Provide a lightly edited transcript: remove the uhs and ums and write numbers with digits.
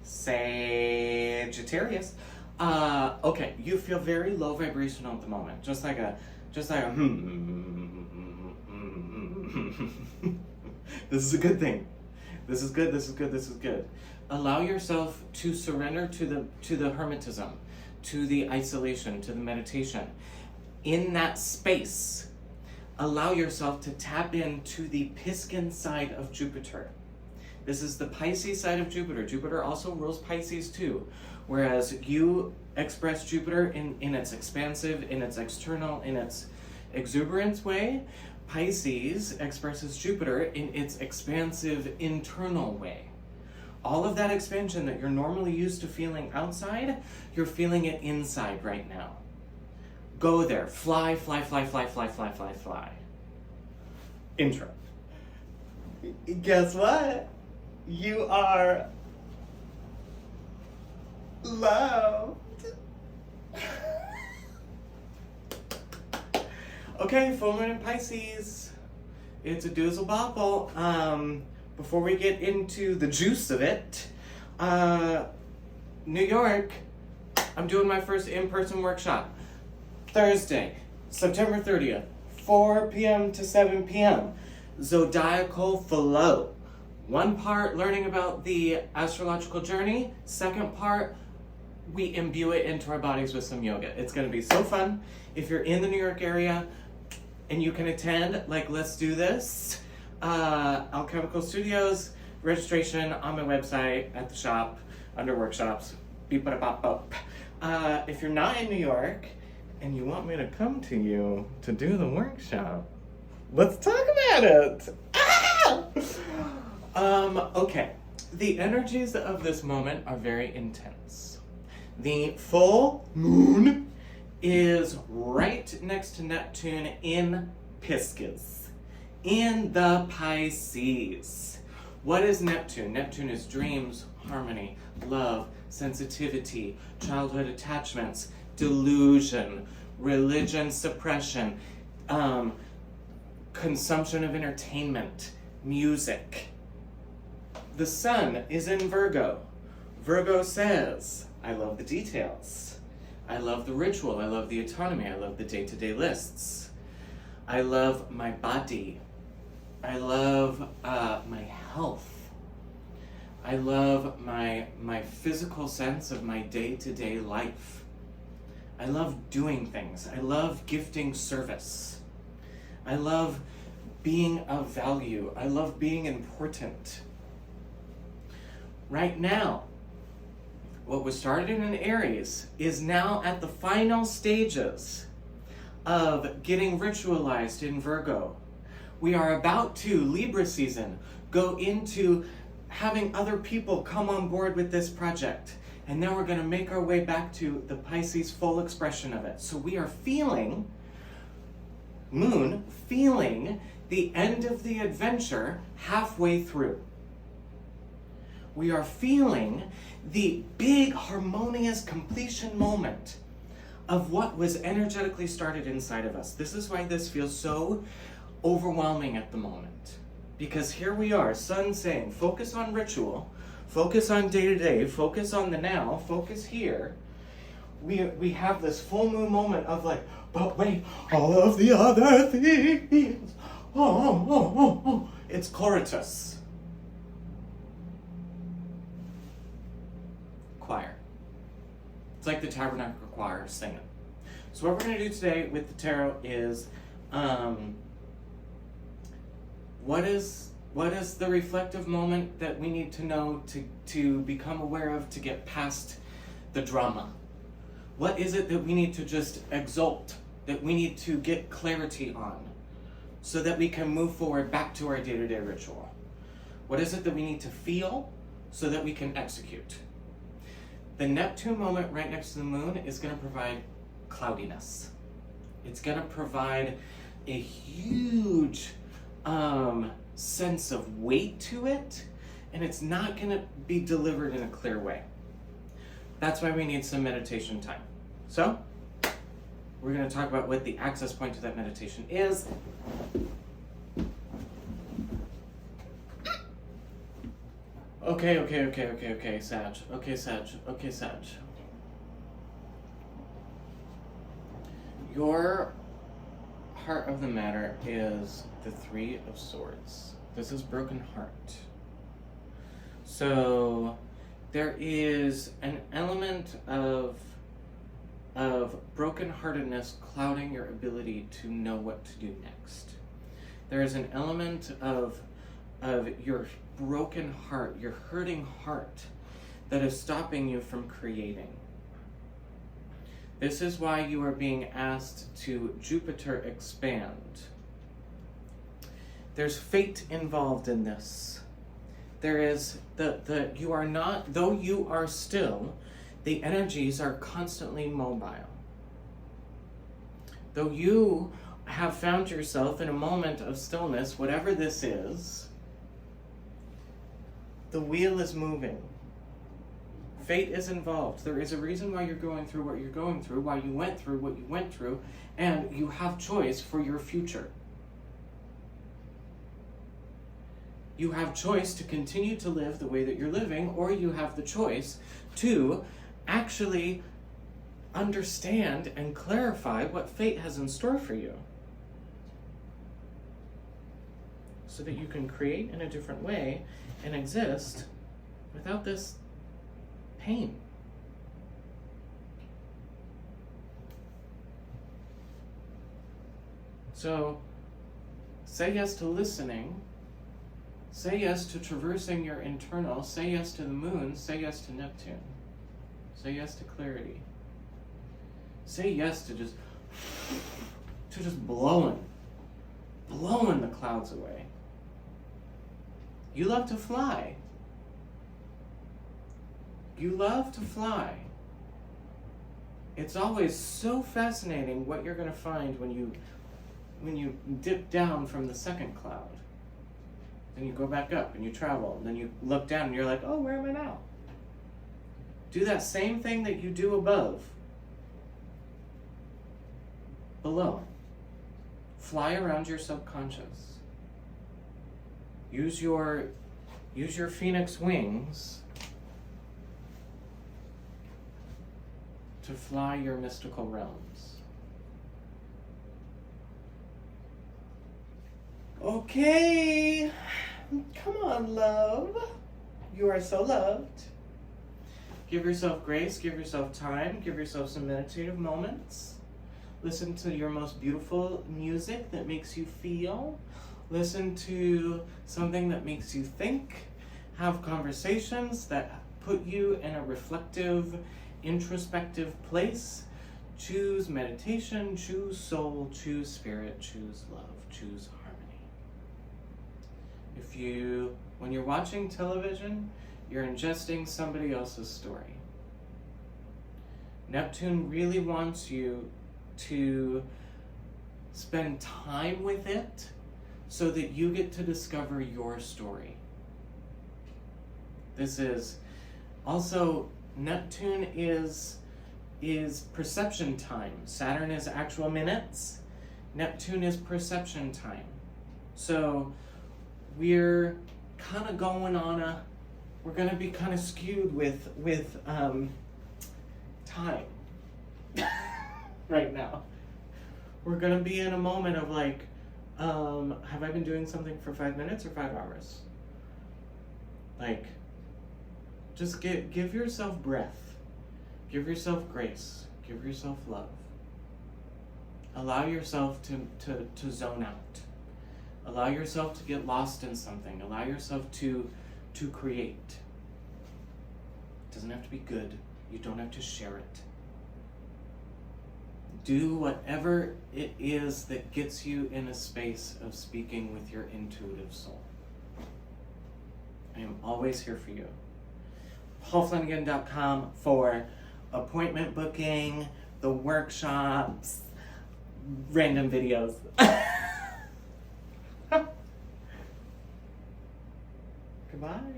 Sagittarius. Okay, you feel very low vibrational at the moment. Just like a This is a good thing. This is good, this is good, this is good. Allow yourself to surrender to the hermetism, to the isolation, to the meditation. In that space, allow yourself to tap into the Piscean side of Jupiter. This is the Pisces side of Jupiter. Jupiter also rules Pisces too. Whereas you express Jupiter in its expansive, in its external, in its exuberance way, Pisces expresses Jupiter in its expansive, internal way. All of that expansion that you're normally used to feeling outside, you're feeling it inside right now. Go there. Fly, fly, fly, fly, fly, fly, fly, fly. Intro. Guess what? You are loved. Okay, full moon in Pisces. It's a doozle bopple. Before we get into the juice of it, New York, I'm doing my first in-person workshop. Thursday, September 30th, 4 p.m. to 7 p.m. ZODIACAL flow. One part learning about the astrological journey. Second part, we imbue it into our bodies with some yoga. It's going to be so fun. If you're in the New York area and you can attend, like, let's do this. Alchemical Studios, registration on my website, at the shop, under workshops. Beep, bada, bop, bop. If you're not in New York and you want me to come to you to do the workshop, let's talk about it. Okay. The energies of this moment are very intense. The full moon is right next to Neptune in Pisces, in the Pisces. What is Neptune? Neptune is dreams, harmony, love, sensitivity, childhood attachments, delusion, religion suppression, consumption of entertainment, music. The sun is in Virgo. Virgo says, I love the details. I love the ritual. I love the autonomy. I love the day-to-day lists. I love my body. I love my health. I love my physical sense of my day-to-day life. I love doing things. I love gifting service. I love being of value. I love being important. Right now, what was started in Aries is now at the final stages of getting ritualized in Virgo. We are about to, Libra season, go into having other people come on board with this project. And then we're going to make our way back to the Pisces full expression of it. So we are feeling, moon, feeling the end of the adventure halfway through. We are feeling the big harmonious completion moment of what was energetically started inside of us. This is why this feels so overwhelming at the moment. Because here we are, sun saying, focus on ritual, focus on day-to-day, focus on the now, focus here. We have this full moon moment of like, but wait, all of the other things. It's Coritus. Choir. It's like the Tabernacle Choir singing. So what we're going to do today with the tarot is, what is the reflective moment that we need to know to become aware of to get past the drama? What is it that we need to just exalt, that we need to get clarity on so that we can move forward back to our day-to-day ritual? What is it that we need to feel so that we can execute? The Neptune moment right next to the moon is going to provide cloudiness. It's going to provide a huge sense of weight to it, and it's not going to be delivered in a clear way. That's why we need some meditation time. So, we're going to talk about what the access point to that meditation is. Okay, Sag. Okay, Sag. Your heart of the matter is the Three of Swords. This is broken heart. So there is an element of brokenheartedness clouding your ability to know what to do next. There is an element of your broken heart, your hurting heart, that is stopping you from creating. This is why you are being asked to Jupiter expand. There's fate involved in this. There is you are not, though you are still, the energies are constantly mobile. Though you have found yourself in a moment of stillness, whatever this is, the wheel is moving. Fate is involved. There is a reason why you're going through what you're going through, why you went through what you went through, and you have choice for your future. You have choice to continue to live the way that you're living, or you have the choice to actually understand and clarify what fate has in store for you, so that you can create in a different way and exist without this pain. So, say yes to listening. Say yes to traversing your internal. Say yes to the moon. Say yes to Neptune. Say yes to clarity. Say yes to just blowing the clouds away. You love to fly. You love to fly. It's always so fascinating what you're going to find when you dip down from the second cloud. Then you go back up and you travel, and then you look down and you're like, oh, where am I now? Do that same thing that you do above. Below. Fly around your subconscious. Use your phoenix wings to fly your mystical realms. Okay. Come on, love. You are so loved. Give yourself grace, give yourself time, give yourself some meditative moments. Listen to your most beautiful music that makes you feel. Listen to something that makes you think. Have conversations that put you in a reflective, introspective place. Choose meditation, choose soul, choose spirit, choose love, choose harmony. When you're watching television, you're ingesting somebody else's story. Neptune really wants you to spend time with it so that you get to discover your story. This is also, Neptune is perception time. Saturn is actual minutes. Neptune is perception time. So we're kind of we're going to be kind of skewed with time right now. We're going to be in a moment of like, have I been doing something for 5 minutes or 5 hours? Like, just give yourself breath. Give yourself grace. Give yourself love. Allow yourself to zone out. Allow yourself to get lost in something. Allow yourself to create. It doesn't have to be good. You don't have to share it. Do whatever it is that gets you in a space of speaking with your intuitive soul. I am always here for you. PaulFlanagan.com for appointment booking, the workshops, random videos. Goodbye.